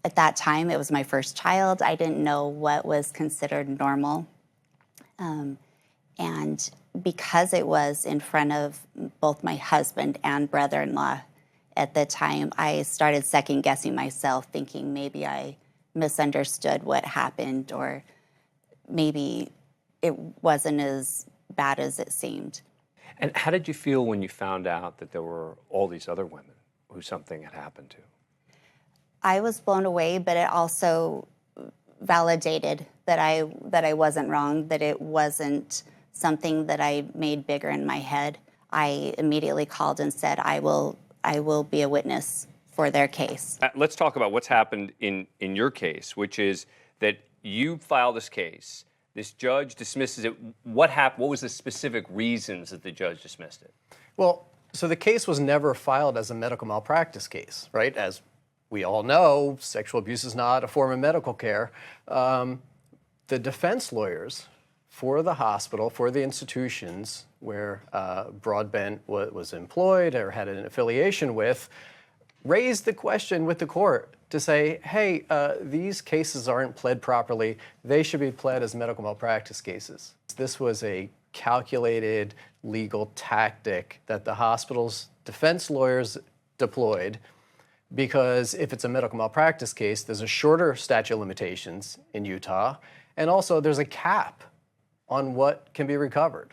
At that time, it was my first child. I didn't know what was considered normal. And because it was in front of both my husband and brother-in-law at the time, I started second-guessing myself, thinking maybe I misunderstood what happened, or maybe it wasn't as bad as it seemed. And how did you feel when you found out that there were all these other women who something had happened to? I was blown away, but it also validated that I wasn't wrong, that it wasn't something that I made bigger in my head. I immediately called and said, I will be a witness for their case. Let's talk about what's happened in your case, which is that you file this case. This judge dismisses it. What happened? What was the specific reasons that the judge dismissed it? Well, so the case was never filed as a medical malpractice case, right? As we all know, sexual abuse is not a form of medical care. The defense lawyers for the hospital, for the institutions where Broadbent was employed or had an affiliation with, raised the question with the court to say, hey, these cases aren't pled properly. They should be pled as medical malpractice cases. This was a calculated legal tactic that the hospital's defense lawyers deployed, because if it's a medical malpractice case, there's a shorter statute of limitations in Utah, and also there's a cap on what can be recovered.